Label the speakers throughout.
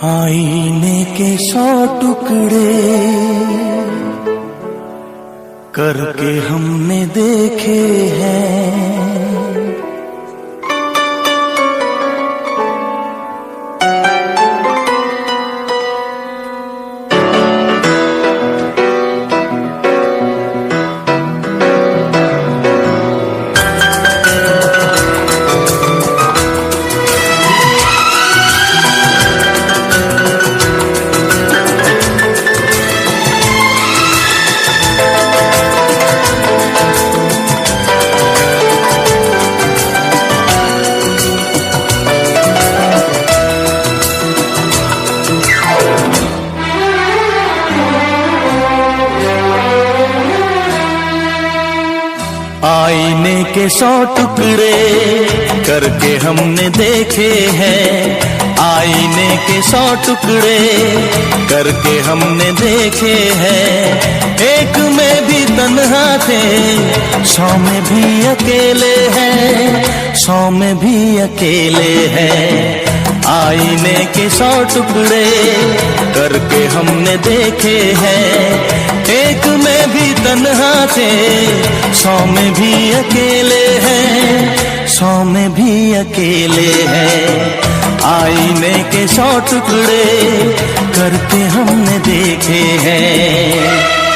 Speaker 1: आईने के 100 टुकड़े करके हमने देखे हैं। आईने के 100 टुकड़े करके हमने देखे हैं। आईने के 100 टुकड़े करके हमने देखे हैं। एक में भी तन्हा थे, 100 में भी अकेले हैं, 100 में भी अकेले हैं। आईने के 100 टुकड़े करके हमने देखे हैं। एक में भी तन्हा थे, 100 में भी अकेले हैं, 100 में भी अकेले हैं। आईने के 100 टुकड़े करके हमने देखे हैं।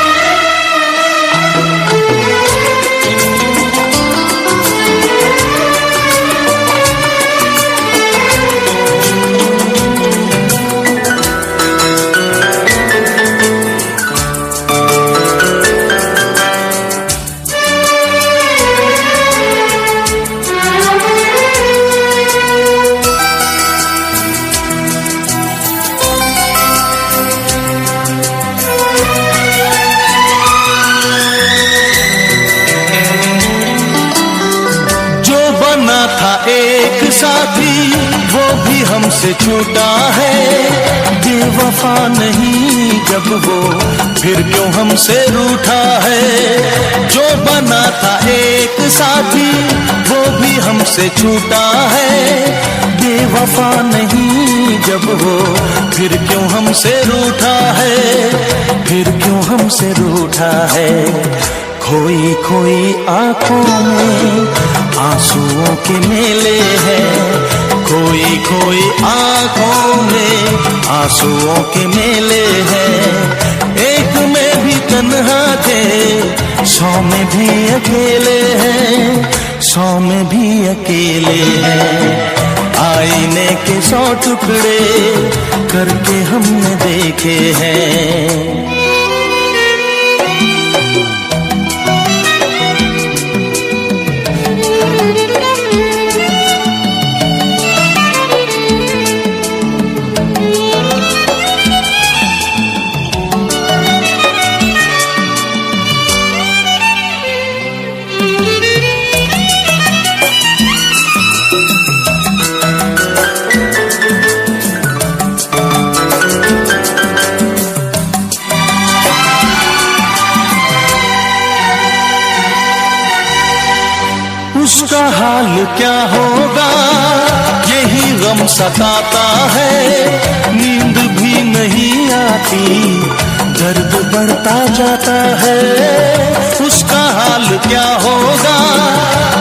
Speaker 1: था एक साथी वो भी हमसे छूटा है। बेवफा नहीं जब वो फिर क्यों हमसे रूठा है। जो बना था एक साथी वो भी हमसे छूटा है। बेवफा नहीं जब वो फिर क्यों हमसे रूठा है, फिर क्यों हमसे रूठा है। खोई खोई आंखों में आंसुओं के मेले हैं। खोई खोई आंखों में आंसुओं के मेले हैं। एक में भी तन्हा थे, 100 में भी अकेले हैं, 100 में भी अकेले हैं। आईने के 100 टुकड़े करके हमने देखे हैं। उसका हाल क्या होगा यही गम सताता है। नींद भी नहीं आती, दर्द बढ़ता जाता है। उसका हाल क्या होगा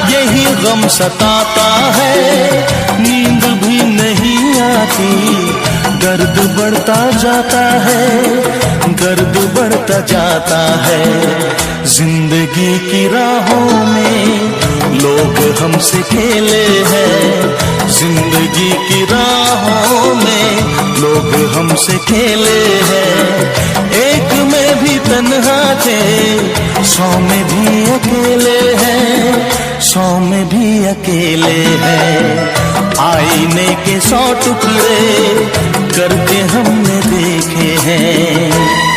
Speaker 1: यही गम सताता है। नींद भी नहीं आती, दर्द बढ़ता जाता है, दर्द बढ़ता जाता है। जिंदगी की राहों में लोग हमसे खेले हैं। जिंदगी की राहों में लोग हमसे खेले हैं। एक में भी तन्हा थे, 100 में भी अकेले हैं, 100 में भी अकेले हैं। आईने के 100 टुकड़े करके हमने देखे हैं।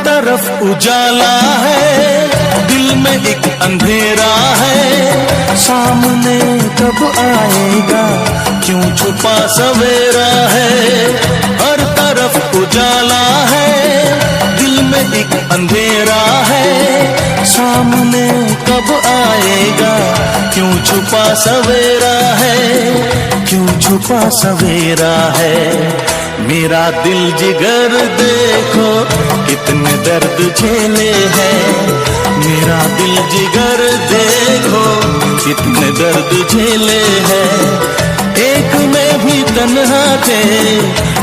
Speaker 1: तरफ उजाला है, दिल में एक अंधेरा है, सामने कब आएगा, क्यों छुपा सवेरा है। हर तरफ उजाला है, दिल में एक अंधेरा है, सामने कब आएगा, क्यों छुपा सवेरा है, क्यों छुपा सवेरा है। मेरा दिल जिगर देखो कितने दर्द झेले हैं, मेरा दिल जिगर देखो कितने दर्द झेले हैं। एक में भी तन्हा थे,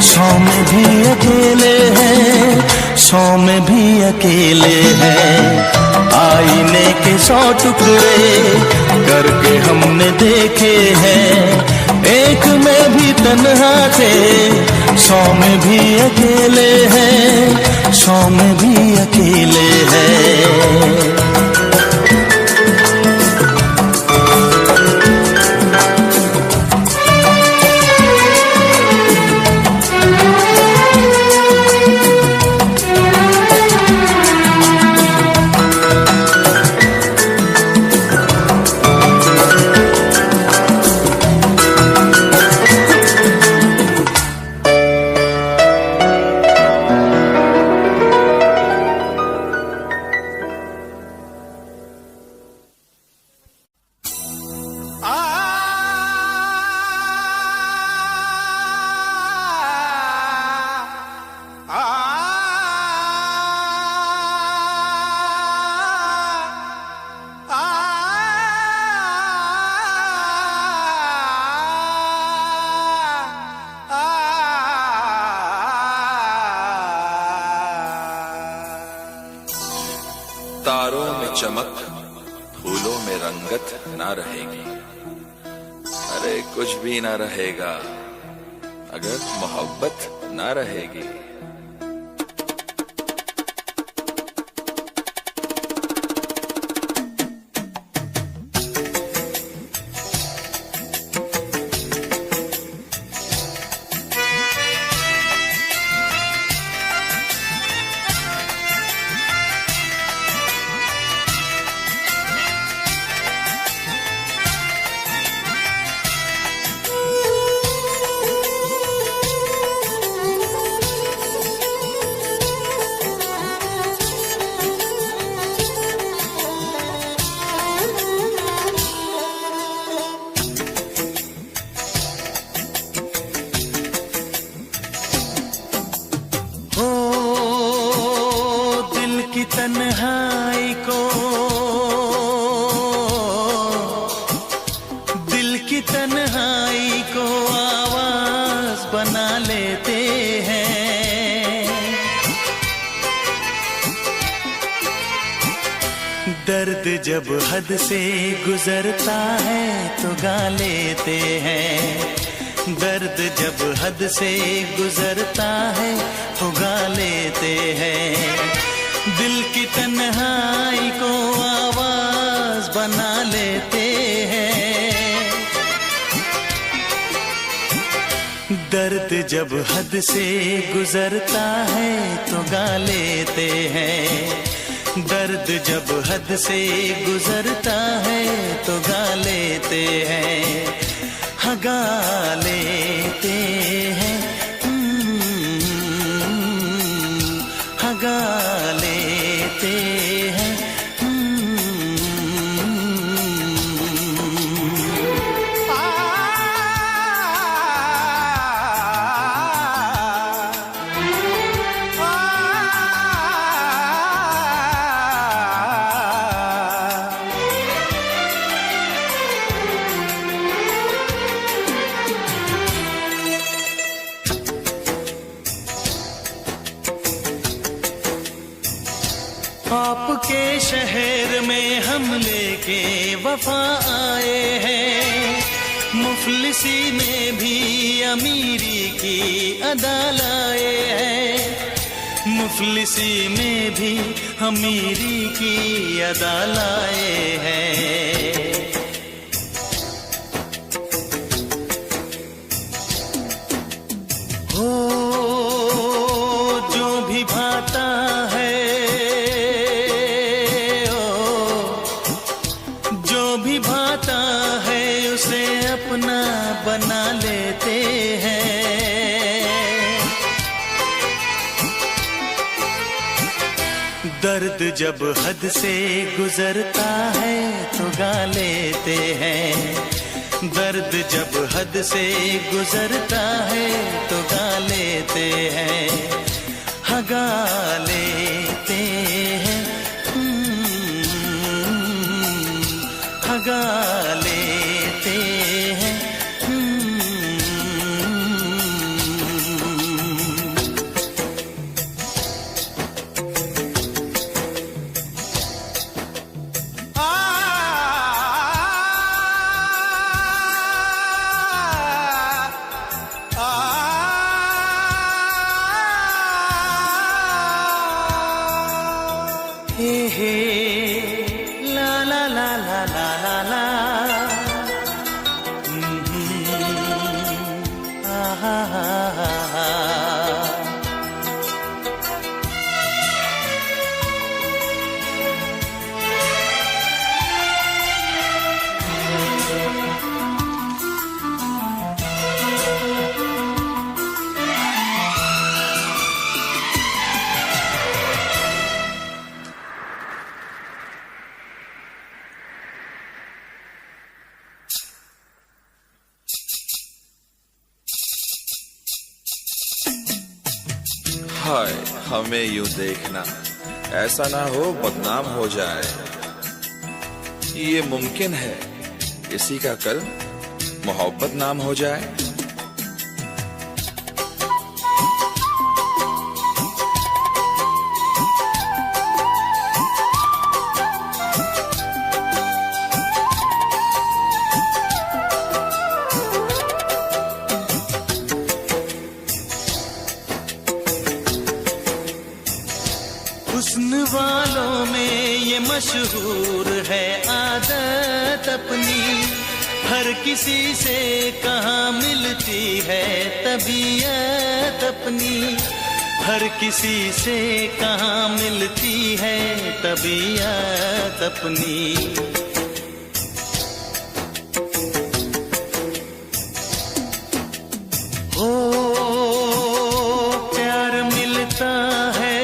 Speaker 1: 100 में भी अकेले हैं, 100 में भी अकेले हैं। आईने के 100 टुकड़े करके हमने देखे हैं, एक में भी तन्हा थे, 100 में भी अकेले हैं, 100 में भी अकेले हैं।
Speaker 2: तारों में चमक, फूलों में रंगत ना रहेगी। अरे कुछ भी ना रहेगा अगर मोहब्बत ना रहेगी।
Speaker 1: तन्हाई को, दिल की तन्हाई को आवाज बना लेते हैं। दर्द जब हद से गुजरता है तो गा लेते हैं, दर्द जब हद से गुजरता है तो गा लेते हैं। दिल की तन्हाई को आवाज बना लेते हैं। दर्द जब हद से गुजरता है तो गा लेते हैं, दर्द जब हद से गुजरता है तो गा लेते हैं, हाँ गा लेते हैं, हाँ गा लेते हैं। आपके शहर में हम लेके वफा आए हैं, मुफलिसी में भी अमीरी की अदा लाए हैं, मुफलिसी में भी अमीरी की अदा लाए हैं। हो जो भी भाता है बना लेते हैं। दर्द जब हद से गुजरता है तो गा लेते हैं। दर्द जब हद से गुजरता है तो गा लेते हैं। हाँ गा लेते हैं, हाँ गा लेते हैं। हे हे ला ला ला ला ला ला ला, आहा हा हा हा।
Speaker 2: हाय हमें यूं देखना, ऐसा ना हो बदनाम हो जाए। ये मुमकिन है किसी का कल मोहब्बत नाम हो जाए।
Speaker 1: हुस्न वालों में ये मशहूर है आदत अपनी, हर किसी से कहाँ मिलती है तबीयत अपनी। हर किसी से कहाँ मिलती है तबीयत अपनी। हो प्यार मिलता है,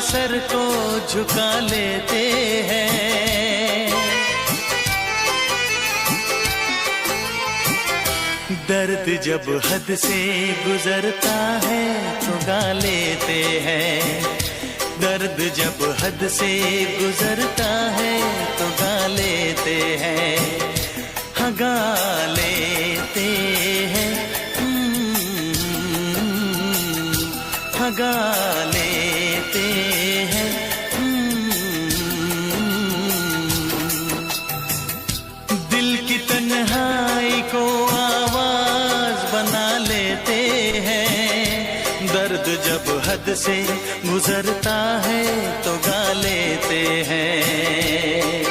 Speaker 1: सर को झुका लेते हैं। दर्द जब हद से गुजरता है तो गा लेते हैं। दर्द जब हद से गुजरता है तो गा लेते हैं। हाँ गा लेते हैं, हाँ गा लेते हैं। दिल की तन्हाई को आवाज बना लेते हैं। दर्द जब हद से गुजरता है तो गा लेते हैं।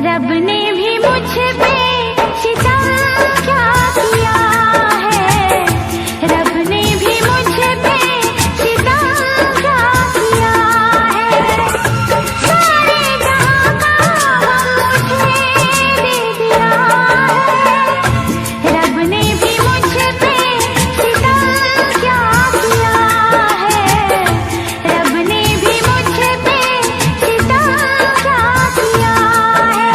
Speaker 3: रब ने भी मुझ पे सितम क्या किया है। रब ने भी मुझ पे सितम क्या किया है। सारे जहां का मुझे दे दिया है। रब ने भी मुझ पे सितम क्या किया है। रब ने भी मुझ पे सितम क्या किया है।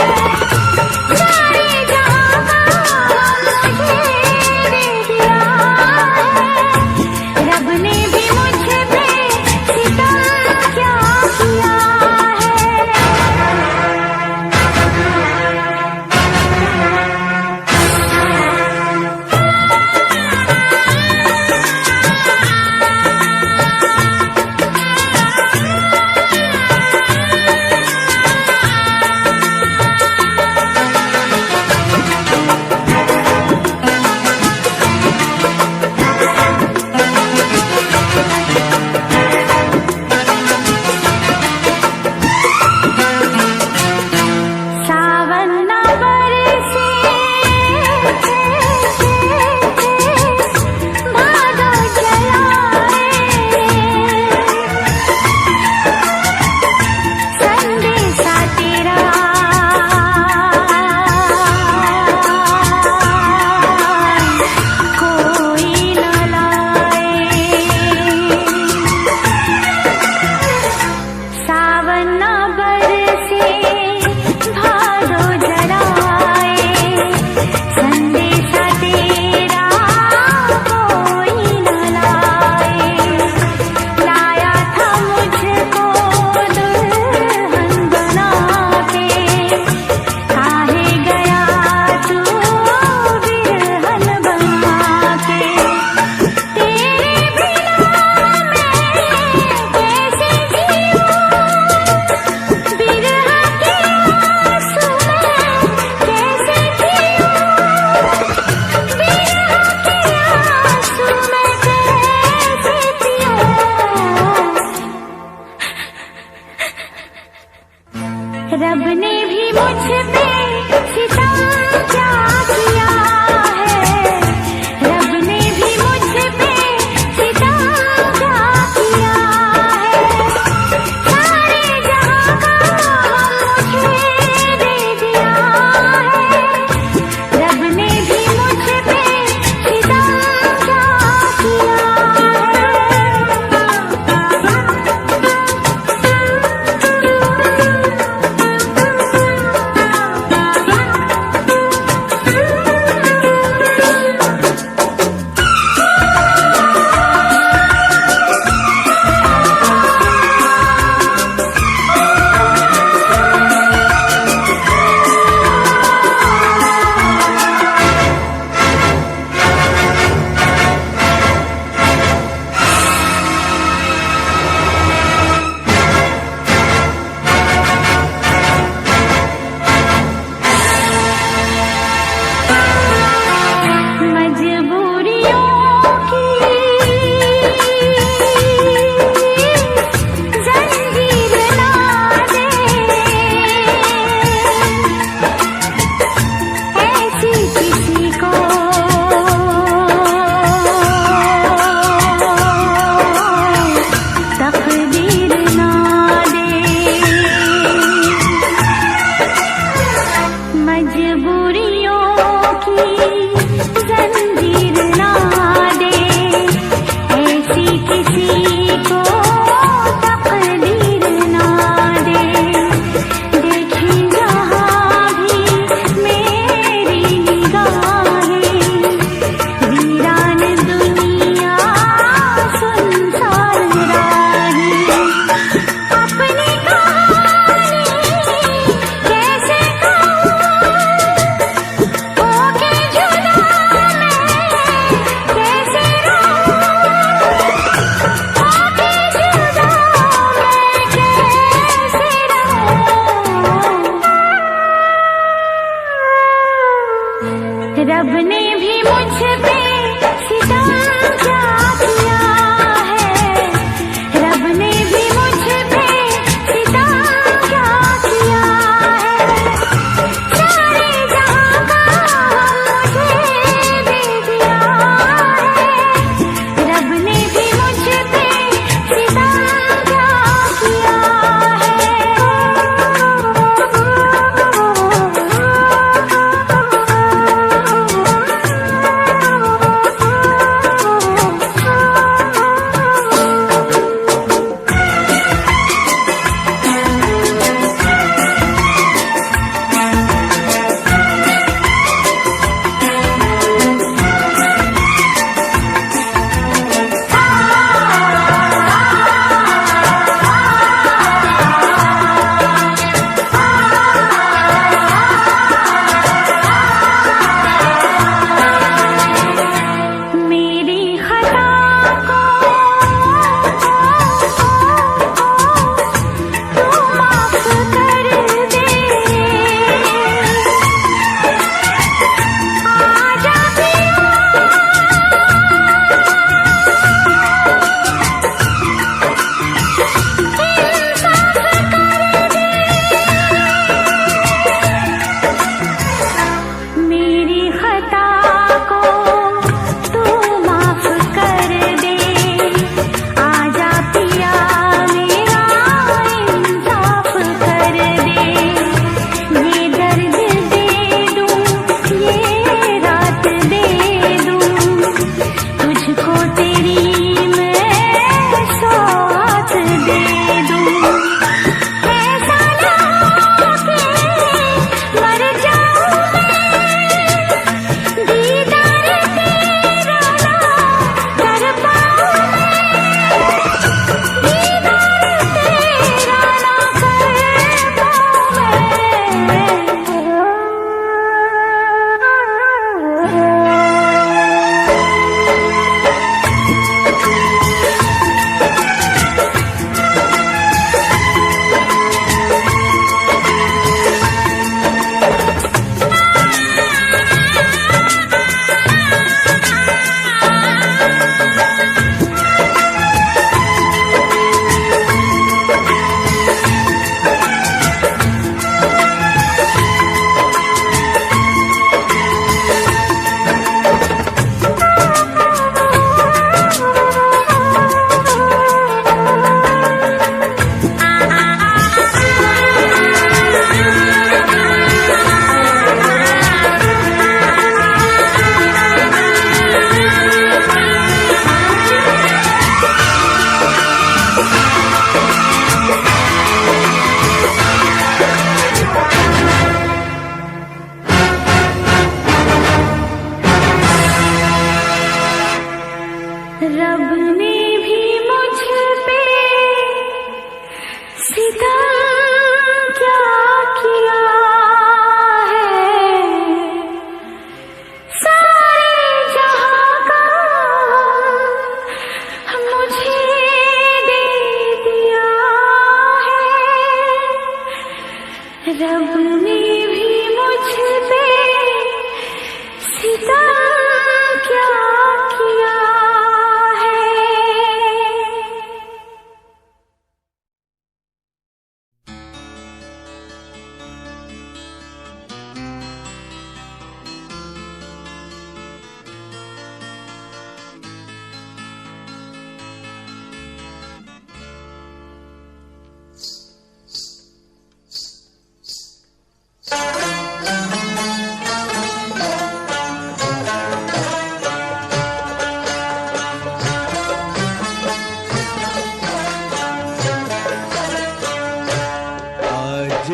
Speaker 3: रब ने भी मुझ पे सितम क्या किया है, रब ने भी मुझ पे सितम क्या किया है। सारे जहां का मुझे दे दिया है, रब ने भी मुझ पे सितम क्या किया है।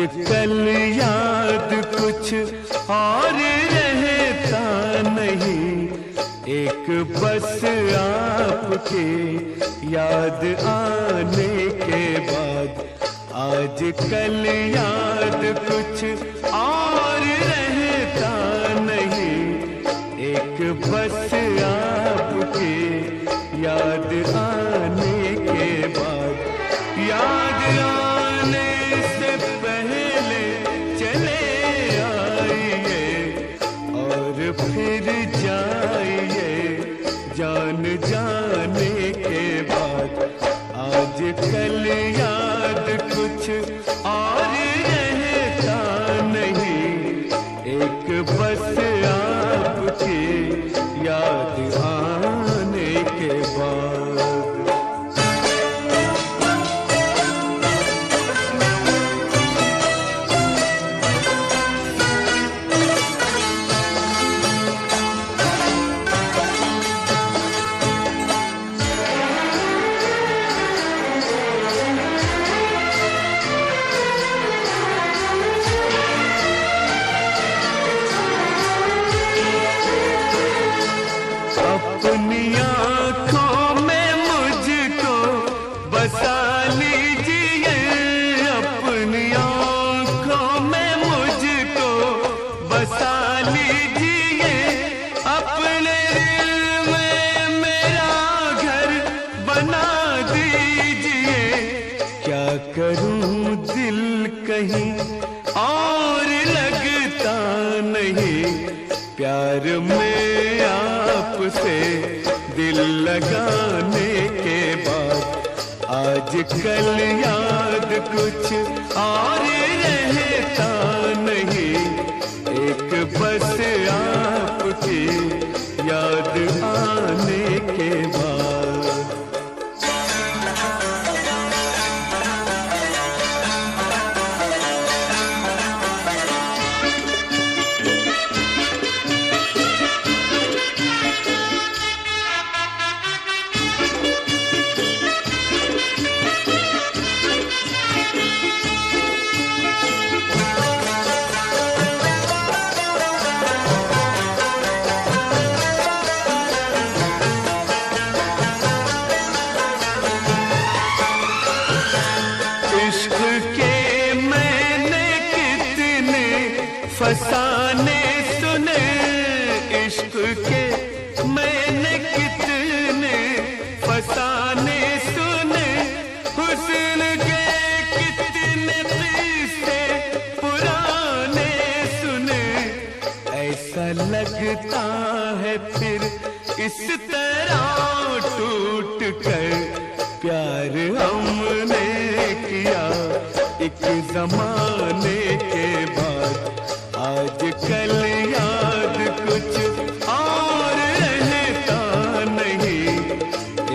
Speaker 4: आजकल याद कुछ और रहता नहीं, एक बस आपके याद आने के बाद। आजकल याद कुछ और रहता नहीं, एक बस आपके याद आने के बाद। याद आने से पहले चले आइए और फिर जाइए जान जाने के बाद। आजकल याद कुछ और रहता नहीं, एक बस आपके याद आने के बाद। अपनी आँखों में मुझको बसा लीजिए, अपनी आँखों में मुझको बसा लीजिए, अपने दिल में मेरा घर बना दीजिए। क्या करूं दिल कहीं और लगता नहीं, प्यार में आपसे दिल लगाने के बाद। आजकल याद कुछ और रहता नहीं, एक बस आपकी याद आने के बाद। इश्क के मैंने कितने फसाने सुने, इश्क के मैंने कितने फसाने सुने, हुस्न के कितने किस्से पुराने सुने। ऐसा लगता है फिर इस तरह टूट कर प्यार हमने किया एक जमाने के बाद। आजकल याद कुछ और रहता नहीं,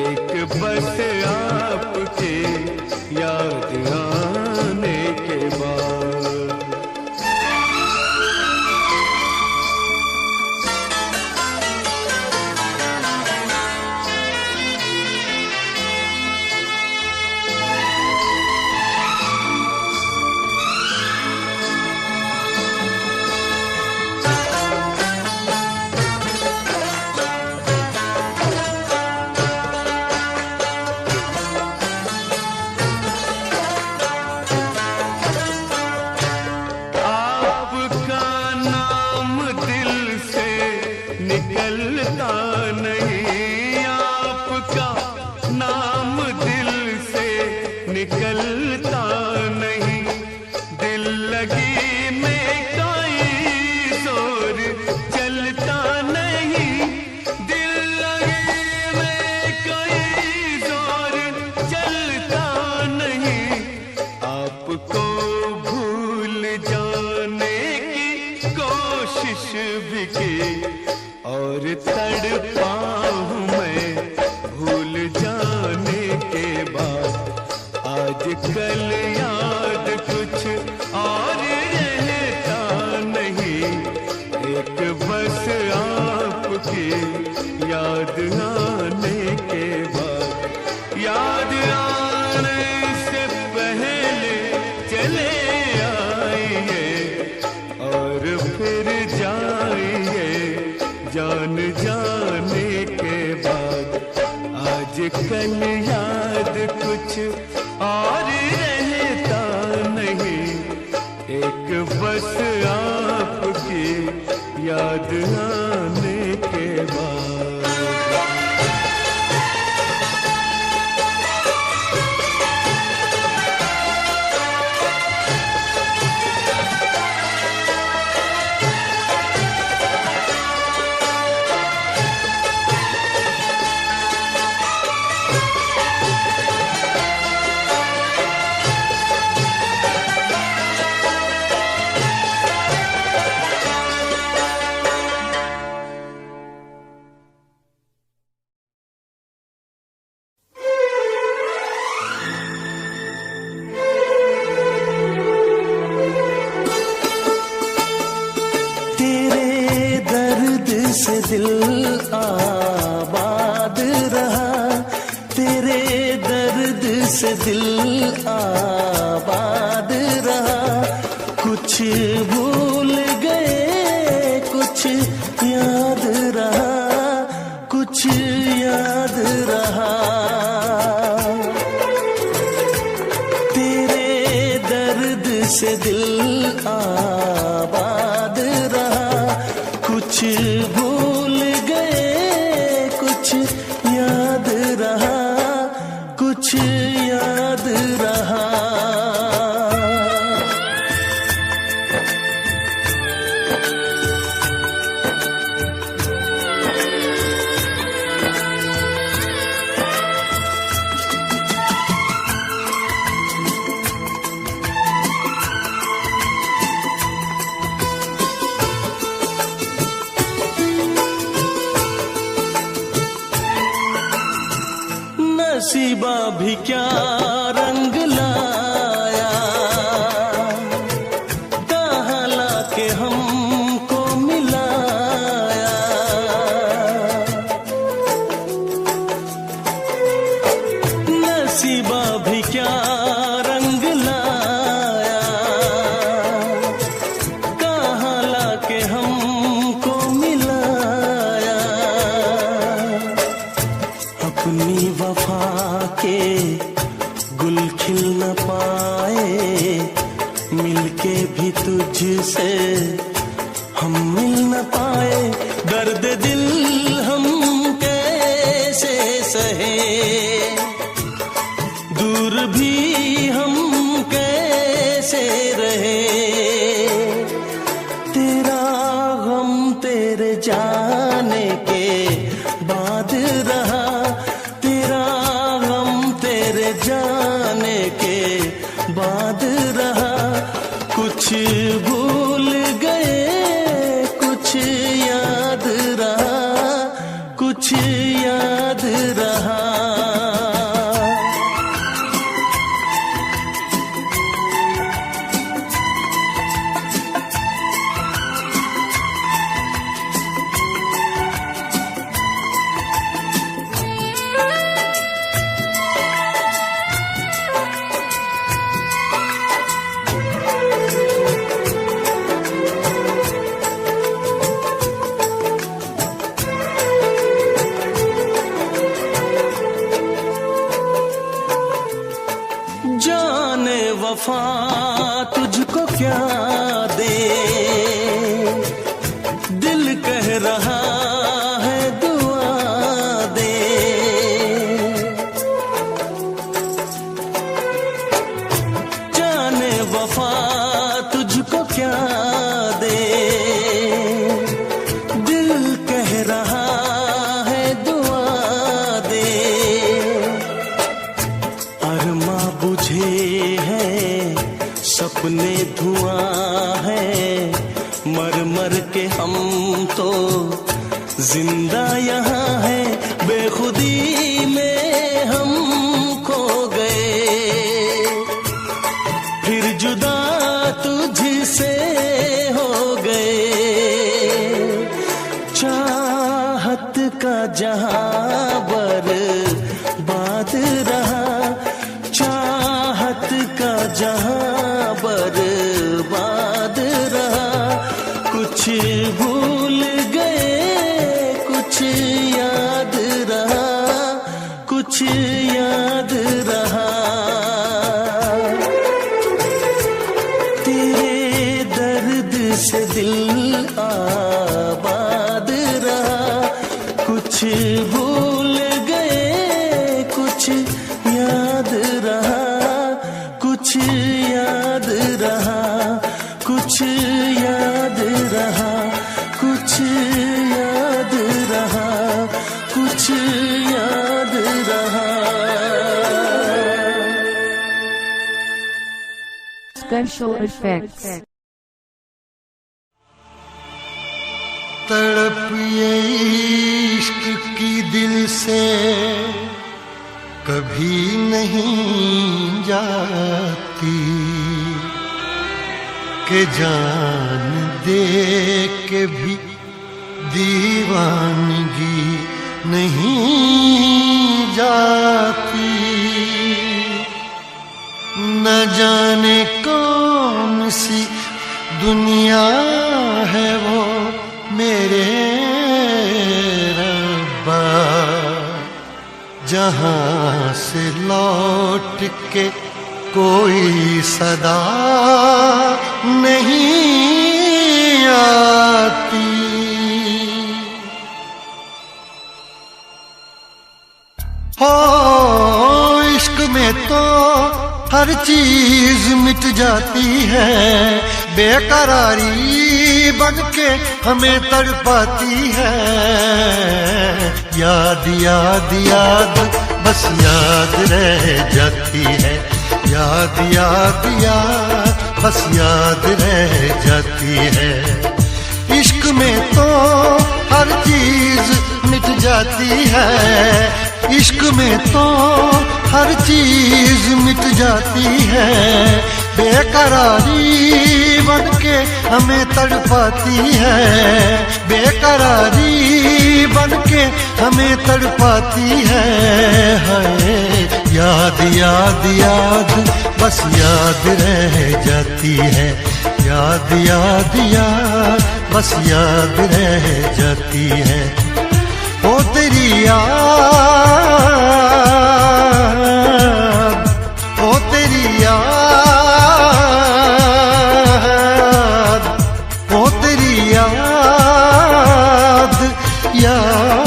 Speaker 4: एक बस आपके याद आने के बाद। निकलता नहीं, आपका नाम दिल से निकलता नहीं। दिल लगी में कोई जोर चलता नहीं, दिल लगी में कोई जोर चलता नहीं। आपको भूल जाने की कोशिश भी की और तड़पा हूँ मैं भूल जाने के बाद। आजकल याद कुछ और रहता नहीं, एक बस आपकी याद आने के बाद। याद आने से पहले चले बस आपकी याद आने के बाद।
Speaker 1: से दिल आबाद रहा, तेरे दर्द से दिल आबाद रहा। कुछ भूल गए कुछ याद रहा, कुछ याद रहा। तेरे दर्द से दिल आबाद रहा, कुछ भूल गए कुछ याद रहा, कुछ याद रहा। नसीबा भी क्या रंग लाया, कहाँ लाके हमको मिलाया। नसीबा भी क्या रंग लाया, कहाँ लाके हमको मिलाया। अपनी वफा के गुल खिल न पाए, मिलके भी तुझसे हम मिल न पाए। दर्द दिल हम कैसे सहे, दूर भी हम कैसे रहे। तेरा गम तेरे जाने के बाद रहा, जाने के बाद रहा। कुछ भूल गए कुछ याद रहा, कुछ याद रहा। जाने वफा तुझको क्या दे, दिल कह रहा है दुआ दे। जाने वफा तुझको क्या दे, दिल कह रहा है दुआ दे। अरमा बुझे हैं सपने धुआं है, मर मर के हम तो जिंदा यहाँ है। बेखुदी में हम खो गए, फिर जुदा तुझसे हो गए। चाहत का जहां बर्बाद रहा, चाहत का जहां बर्बाद रहा। कुछ भूल गए कुछ याद रहा, कुछ याद रहा। तेरे दर्द से दिल आबाद रहा। कुछ भूल गए कुछ याद रहा, कुछ याद रहा, कुछ याद रहा, कुछ याद रहा, कुछ याद रहा।
Speaker 5: Special effects.
Speaker 1: तड़प ये इश्क की दिल से कभी नहीं जाती, कि जान दे के भी दीवानगी नहीं जाती। न जाने कौन सी दुनिया है वो मेरे रब्बा, जहां से लौट के कोई सदा नहीं आती। हो इश्क में तो हर चीज मिट जाती है, बेकरारी बनके हमें तड़पाती है। याद याद याद बस याद रह जाती है, याद याद याद बस याद रह जाती है। इश्क में तो हर चीज मिट जाती है, इश्क में तो हर चीज मिट जाती है, बेकरारी बनके हमें तड़पाती है, बेकरारी बनके हमें तड़पाती है। हाय याद याद याद बस याद रह जाती है, याद याद याद बस याद रह जाती है। ओ तेरी याद, ओ तेरी याद, ओ तेरी याद, याद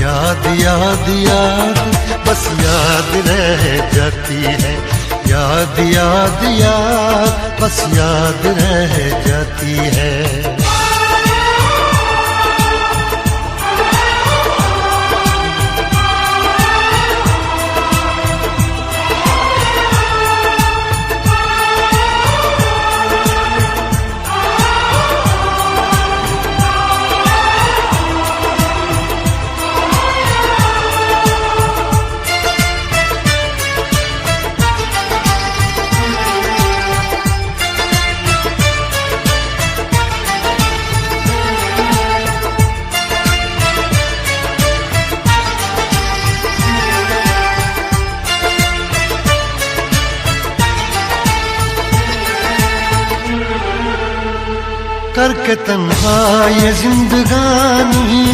Speaker 1: याद याद याद बस याद रह जाती है, याद याद याद बस याद रह जाती है। करके तन्हा ये जिंदगानी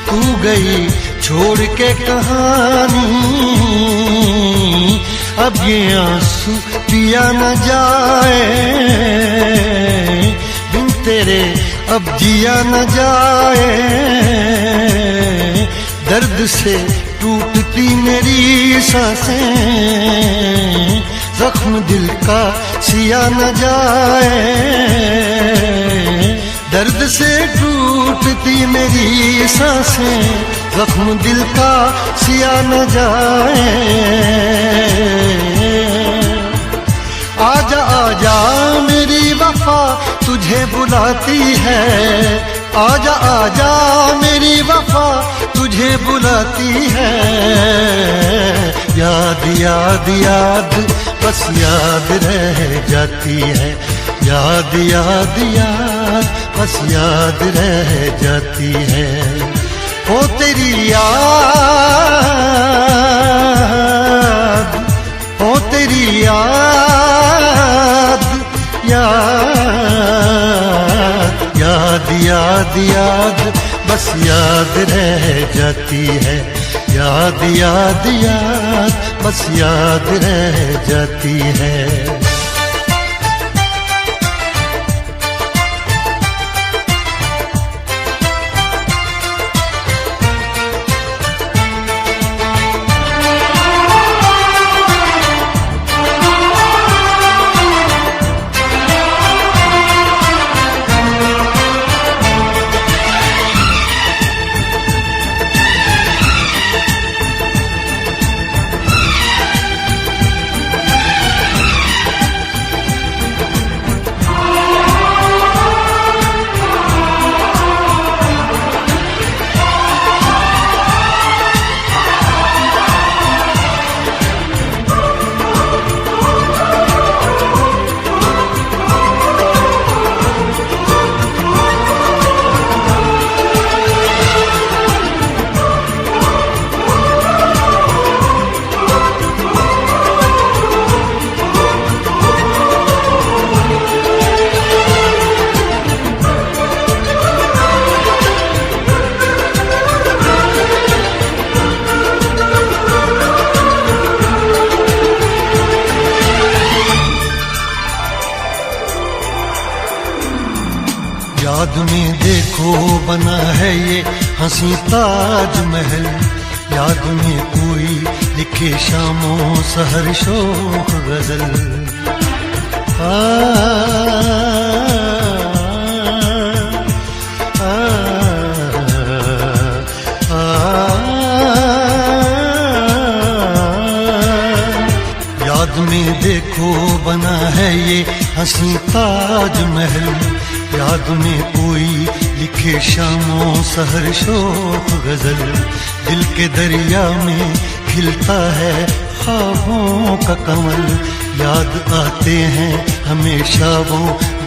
Speaker 1: तू गई छोड़ के कहानी, अब ये आंसू पिया न जाए बिन तेरे अब जिया न जाए। दर्द से टूटती मेरी सांसें, जख्म दिल का सिया न जाए। दर्द से टूटती मेरी सांसें, जख्म दिल का सिया न जाए। आजा आजा मेरी वफा तुझे बुलाती है, आजा आजा मेरी वफा तुझे बुलाती है। याद याद याद बस याद रह जाती है, याद याद याद बस याद रह जाती है। ओ तेरी याद, ओ तेरी याद, याद याद याद याद बस याद रह जाती है, याद याद याद बस याद रह जाती है।
Speaker 6: में देखो बना है ये हंसी ताजमहल, याद में कोई लिखे शामों सहर शोख गजल। याद में देखो बना है ये हंसी ताजमहल, याद में कोई लिखे शामों सहर शोक गजल। दिल के दरिया में खिलता है ख्वाबों का कमल, याद आते हैं हमेशा वो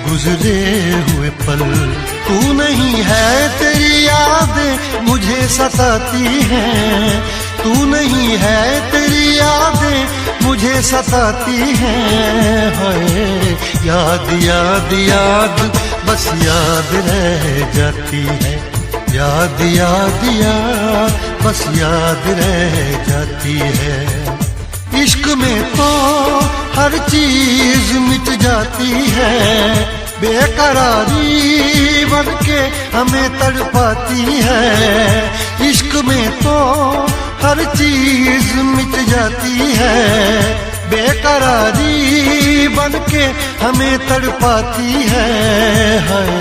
Speaker 6: गुजरे हुए पल। तू नहीं है तेरी याद मुझे सताती है, तू नहीं है तेरी यादें मुझे सताती हैं। हाय याद याद याद बस याद रह जाती है, याद याद याद बस याद रह जाती है। इश्क में तो हर चीज मिट जाती है, बेकरारी बनके हमें तड़पाती है। इश्क में तो हर चीज मिट जाती है, बेकरारी बनके हमें तड़पाती है। हाय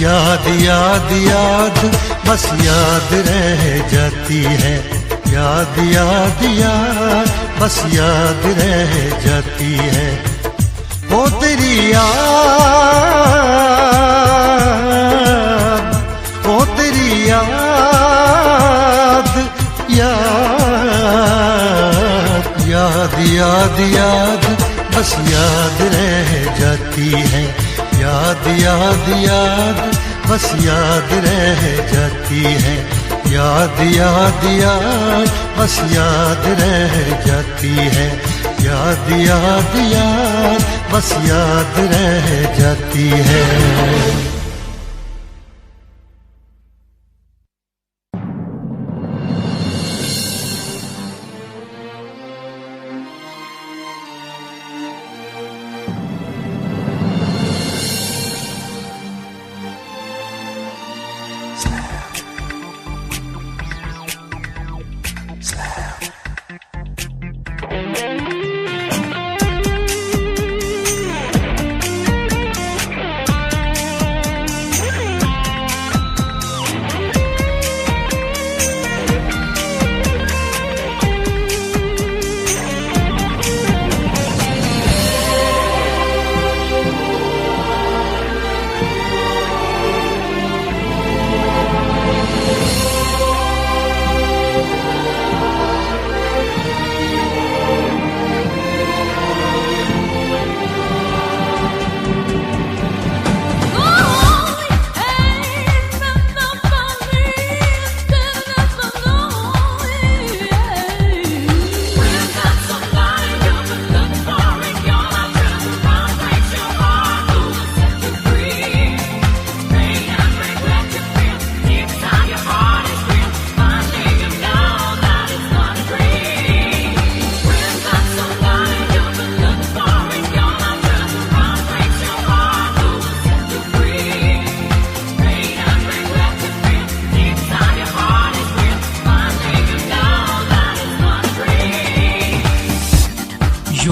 Speaker 6: याद याद याद बस याद रह जाती है, याद याद याद बस याद रह जाती है। वो तेरी याद, वो तेरी याद, याद याद याद याद बस याद रह जाती है, याद याद याद बस याद रह जाती है। याद याद याद बस याद रह जाती है, याद याद याद बस याद रह जाती है।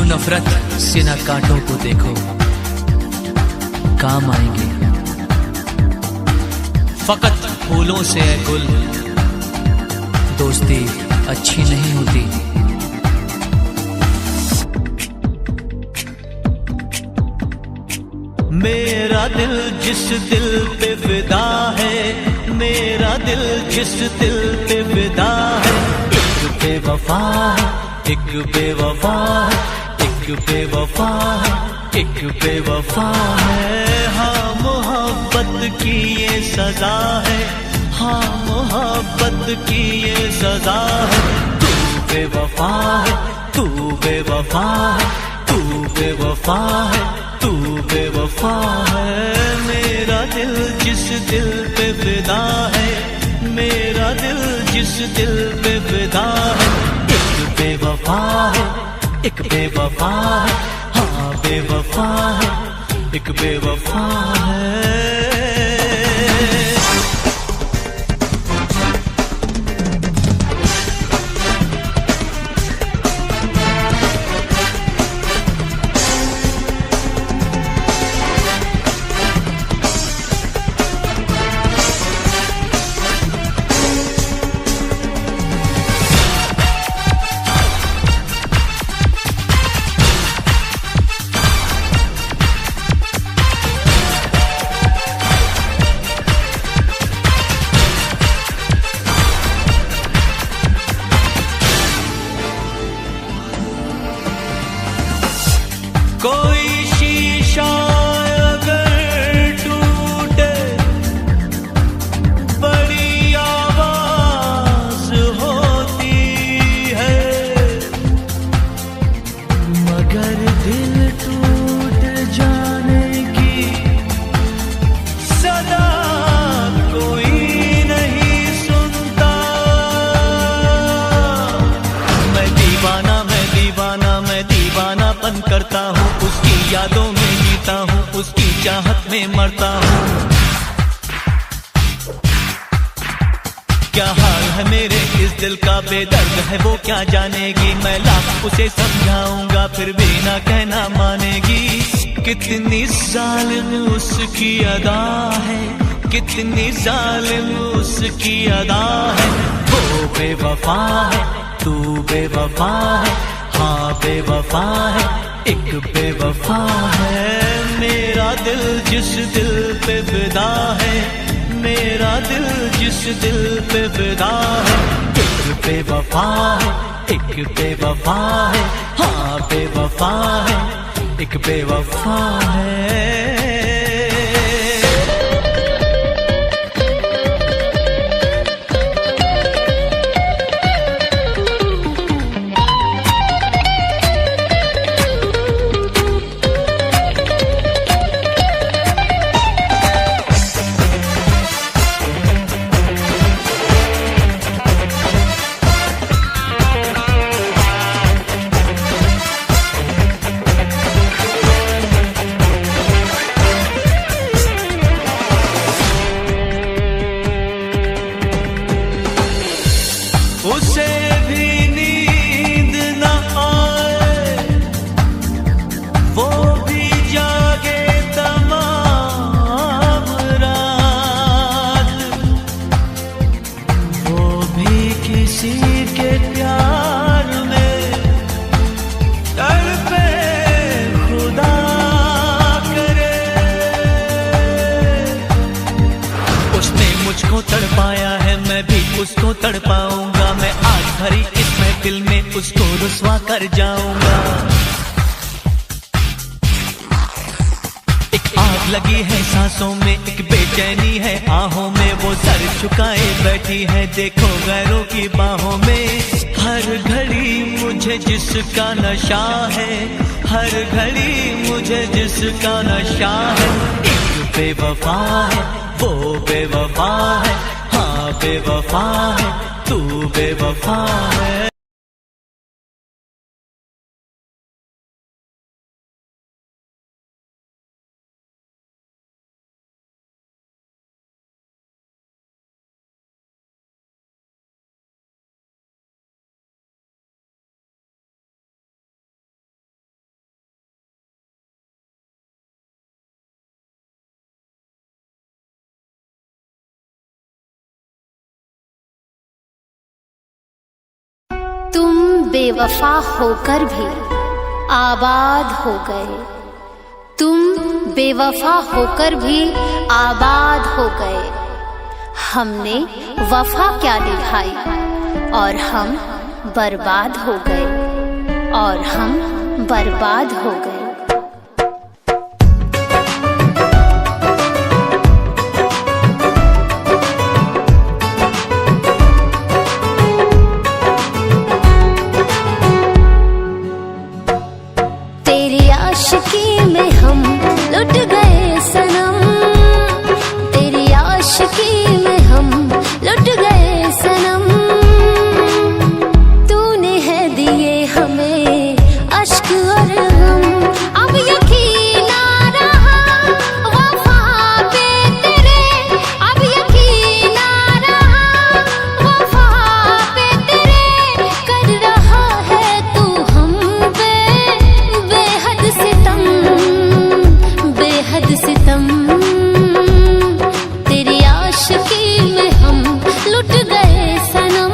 Speaker 7: नफरत से न कांटों को देखो, काम आएंगे फकत फूलों से है गुल, दोस्ती अच्छी नहीं होती। मेरा दिल जिस दिल पे फिदा है, मेरा दिल जिस दिल पे फिदा है, एक बेवफा है, एक बेवफा है, एक बेवफा है, एक बेवफा है। हाँ मोहब्बत की ये सजा है, हाँ मोहब्बत की ये सजा है। तू बेवफा है, तू बेवफा है, तू बेवफा है, तू बेवफा है। मेरा दिल जिस दिल पे फिदा है, मेरा दिल जिस दिल पे फिदा है, एक बेवफा है, एक बेवफा है, हाँ बेवफा है, एक बेवफा है। कोई शीशा अगर टूटे बड़ी आवाज होती है, मगर दिल टूट जाने की सदा कोई नहीं सुनता। मैं दीवाना, मैं दीवाना, मैं दीवानापन करता हूँ, उसकी यादों में जीता हूँ, उसकी चाहत में मरता हूँ। क्या हाल है मेरे इस दिल का, बेदर्द है वो क्या जानेगी। मैं लाख उसे समझाऊंगा फिर भी ना कहना मानेगी। कितनी जालिम उसकी अदा है, कितनी जालिम उसकी अदा है। वो बेवफा है, तू बेवफा है, हाँ बेवफा है, एक बेवफा है। मेरा दिल जिस दिल पे फिदा है, मेरा दिल जिस दिल पे फिदा है, एक बेवफा है, एक बेवफा है, हाँ बेवफा है, एक बेवफा है। उसे भी नींद न आए, वो भी जागे तमाम रात, वो भी किसी के प्यार में तड़पे खुदा करे। उसने मुझको तड़पाया है, मैं भी उसको तड़पाऊंगा। मैं आज भरी इस महफिल में उसको रुस्वा कर जाऊंगा। एक आग लगी है सांसों में, एक बेचैनी है आहों में। वो सर झुकाए बैठी है देखो गैरों की बाहों में। हर घड़ी मुझे जिसका नशा है, हर घड़ी मुझे जिसका नशा है। एक बेवफा है, वो बेवफा है, हाँ बेवफा है, तू बेवफा है।
Speaker 8: तुम बेवफा होकर भी आबाद हो गए, तुम बेवफा होकर भी आबाद हो गए। हमने वफा क्या निभाई और हम बर्बाद हो गए, और हम बर्बाद हो गए। तेरी आशिकी में हम लुट गए सनम, तेरी आशिकी में हम लुट गए सनम। तूने है दिए हमें अश्क और गम, अब यकीन आ रहा वफा पे तेरे, अब यकीन आ रहा वफा पे तेरे। कर रहा है तू हम पे बेहद सितम, बेहद सितम। तेरी आशिकी में हम लुट गए सनम,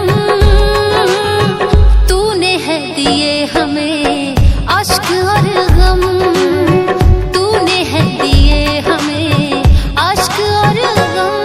Speaker 8: तूने है दिए हमें अश्क और गम, तूने है दिए हमें अश्क और गम।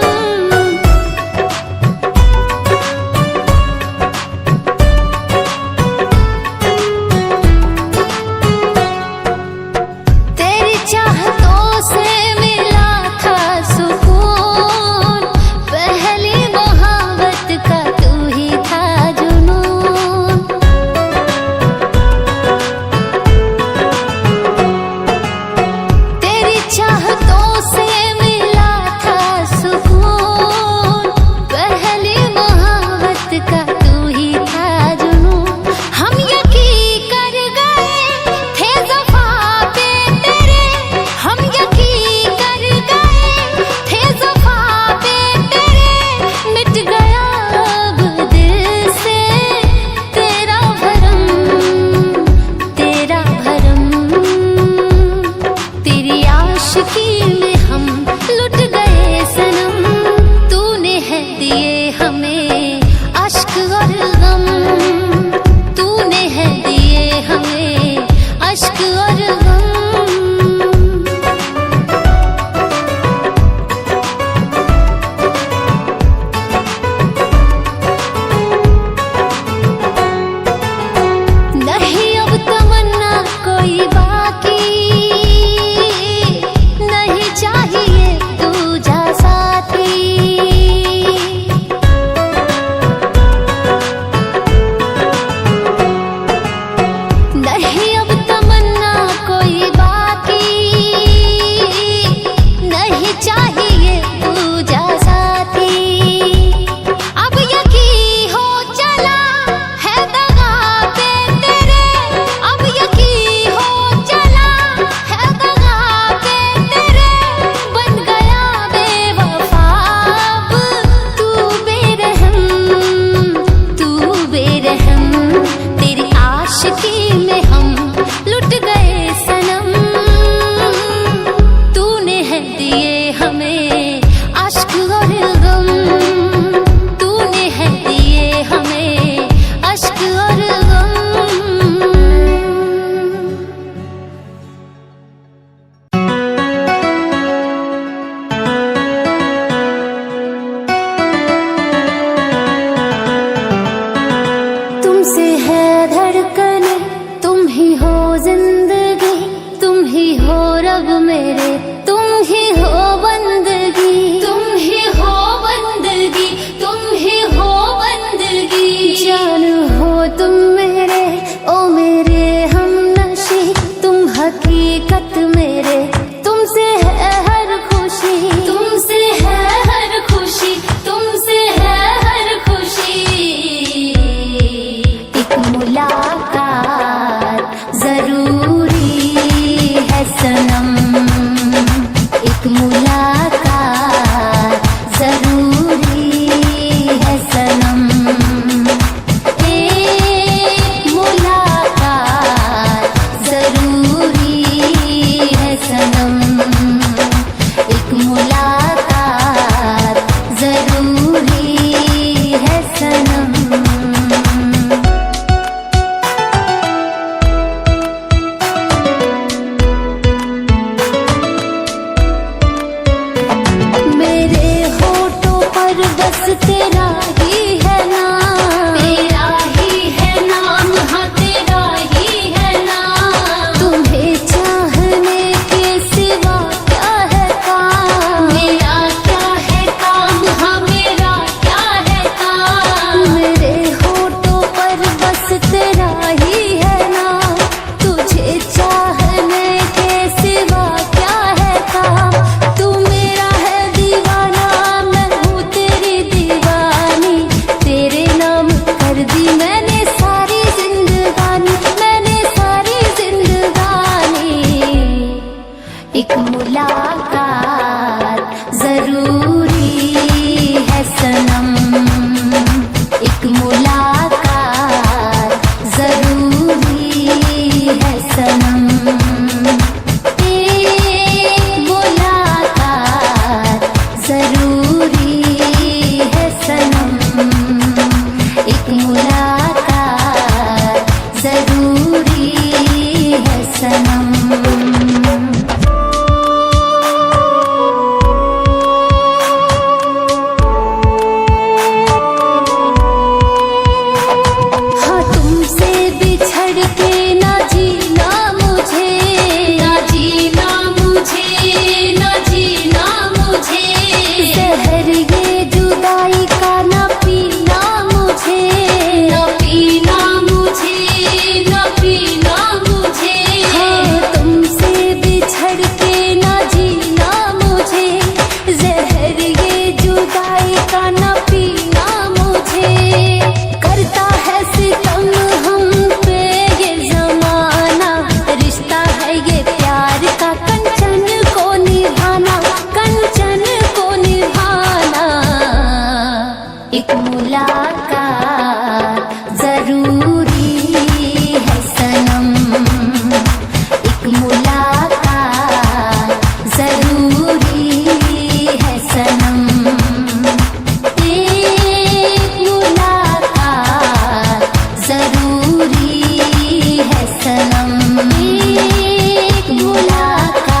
Speaker 8: तेरा ही है नाम, तेरा ही है नाम, हाँ तेरा ही है नाम। तुम्हें चाहने के सिवा क्या है काम, मेरा क्या है काम, हाँ मेरा क्या है काम। मेरे होठों पर बस तेरा ही है नाम, तुझे चाहने के सिवा क्या है काम। तू मेरा है दीवाना, मैं हूँ तेरी दीवानी, तेरे नाम कर दी मैंने सारी जिंदगानी, मैंने सारी जिंदगानी। एक मुलाकात जरूरी है सनम, एक मुलाकात जरूरी है सनम, एक मुलाकात जरूरी है सनम, एक मुलाकात जरूरी है सनम। हाँ तुमसे बिछड़ के ना जीना मुझे, ना जीना मुझे, ना जीना मुझे। जहर ये जुदाई का ना पीना मुझे, ना पीना मुझे, ना पीना मुझे। हाँ तुमसे बिछड़ के ना जीना मुझे, जहर ये जुदाई का ना पीना मुझे। करता है सितम हम पे ये जमाना, रिश्ता है ये प्यार का कंचन को निभाना, कंचन को निभाना। एक मुलाकात जरूरी है सनम, एक मुलाकात जरूरी है सनम, एक मुलाकात जरूरी है सनम, एक मुलाकात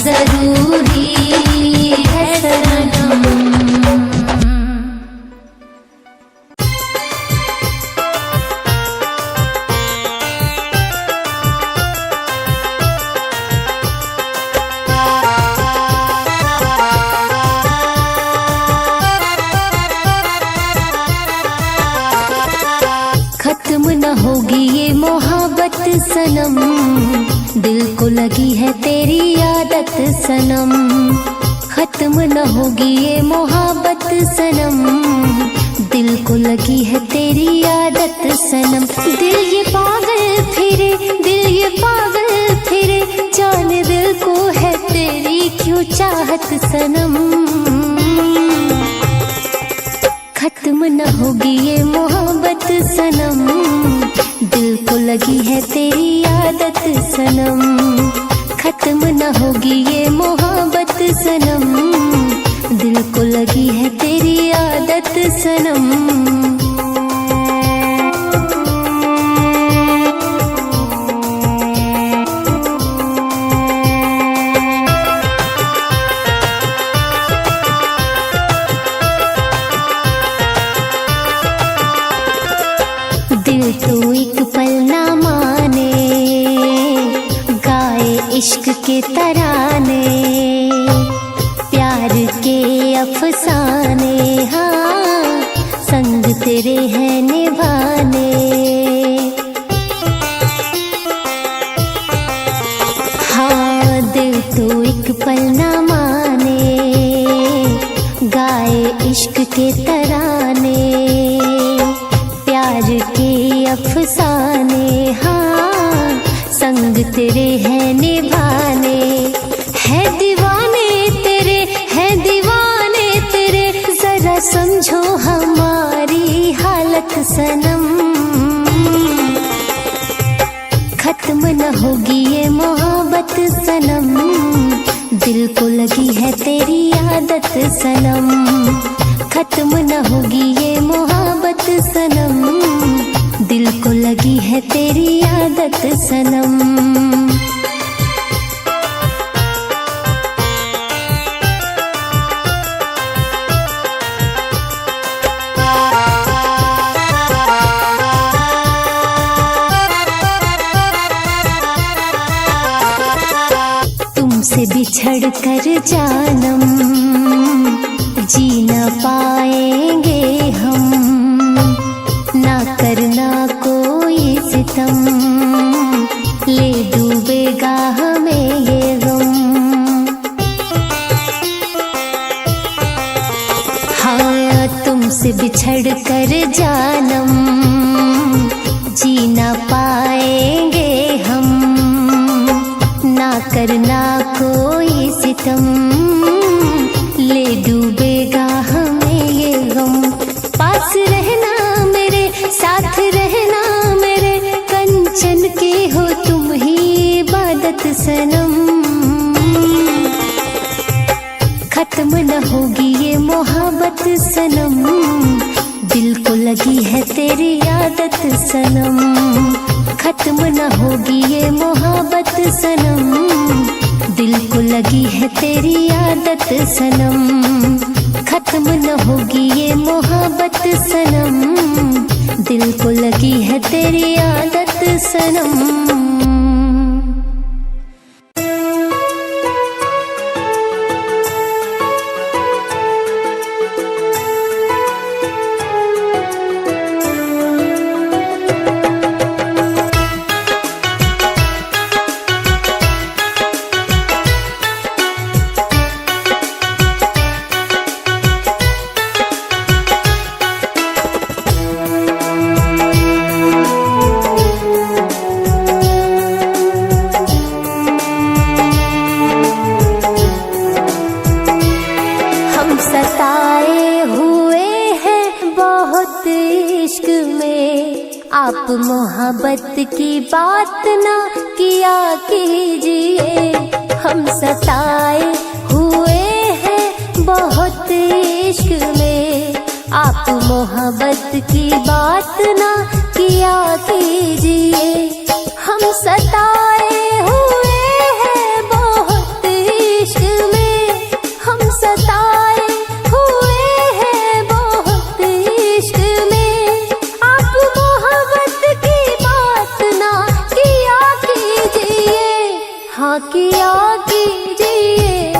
Speaker 8: जरूरी है सनम। खत्म न होगी ये मोहब्बत सनम, दिल को लगी है तेरी आदत सनम। खत्म न होगी ये मोहब्बत सनम, दिल को लगी है तेरी आदत सनम। दिल ये पागल फिरे, दिल ये पागल फिरे, जान दिल को है तेरी क्यों चाहत सनम। खत्म न होगी ये मोहब्बत सनम, दिल को लगी है तेरी आदत सनम। खत्म न होगी ये मोहब्बत सनम, दिल को लगी है तेरी आदत सनम। दिल तो एक पल ना माने, गाए इश्क के तराने, प्यार के अफसाने, हाँ संग तेरे हैं निभाने। हाँ दिल तो एक पल ना माने, गाए इश्क के तराने, प्यार के अफसाने, हाँ संग तेरे हैं निभाने। है दीवाने तेरे, है दीवाने तेरे, जरा समझो हमारी हालत सनम। खत्म न होगी ये मोहब्बत सनम, दिल को लगी है तेरी आदत सनम। खत्म न होगी ये मोहब्बत सनम, दिल को लगी है तेरी आदत सनम। तुमसे बिछड़ कर जानम जी न पाएंगे हम, ना करना कोई सितम, ले डूबेगा हमें ये गम। हाँ तुमसे बिछड़ कर जानम जी न पाएंगे हम, ना करना कोई सितम, ले डूबेगा हमें ये गम। पास रहना मेरे, साथ रहना मेरे, कंचन के हो तुम ही इबादत सनम। खत्म न होगी ये मोहब्बत सनम, दिल को लगी है तेरी आदत सनम। खत्म न होगी ये मोहब्बत सनम, दिल को लगी है तेरी आदत सनम। खत्म न होगी ये मोहब्बत सनम, दिल को लगी है तेरी आदत सनम। आप मोहब्बत की बात ना किया कीजिए, हम सताए हुए हैं बहुत इश्क में। आप मोहब्बत की बात ना किया कीजिए, हम सताए हुए हैं बहुत इश्क में। हम सताए हुए हैं बहुत इश्क में। आप मोहब्बत की बात ना किया कीजिए, हाँ किया कीजिए।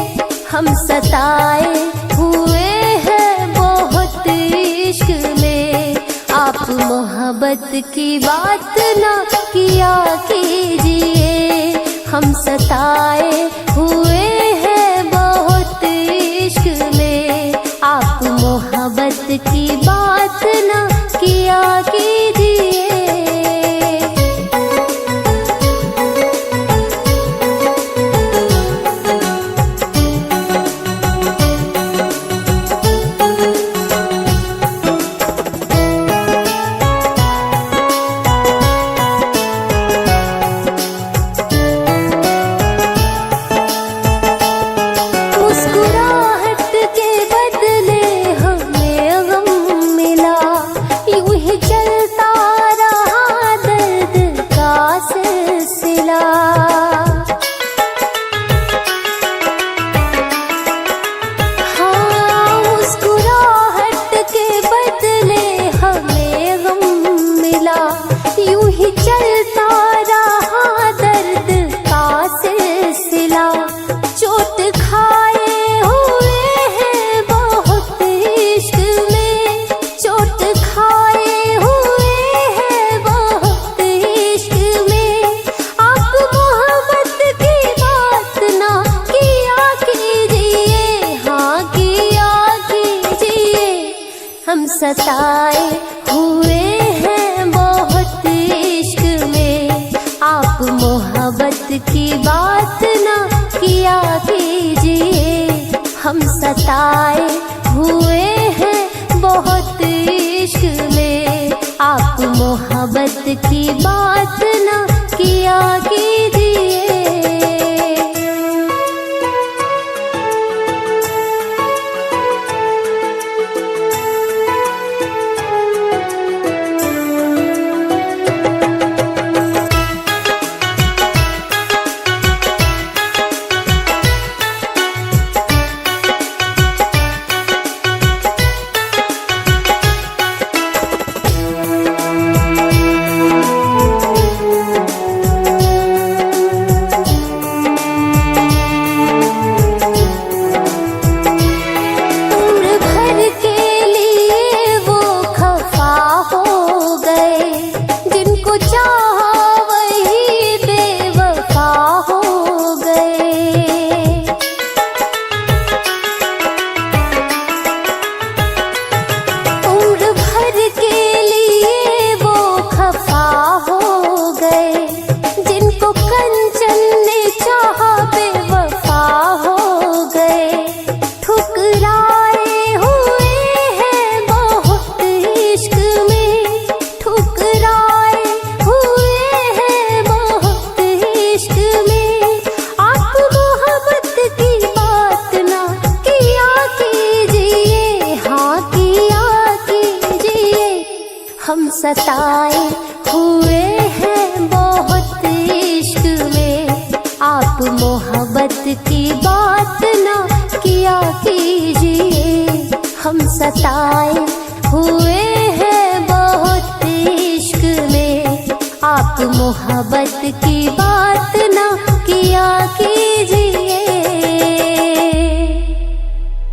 Speaker 8: हम सताए हुए हैं बहुत इश्क में। आप मोहब्बत की बात ना किया कीजिए, हम सताए हुए हैं बहुत इश्क में। आप मोहब्बत की बात ना किया कीजिए। सताए हुए हैं बहुत इश्क में। आप मोहब्बत की बात ना किया कीजिए, हम सताए हुए हैं बहुत इश्क में। आप मोहब्बत की बात ना किया कीजिए। सताए हुए हैं बहुत इश्क में, आप मोहब्बत की बात ना किया कीजिए। हम सताए हुए हैं बहुत इश्क में, आप मोहब्बत की बात ना किया कीजिए।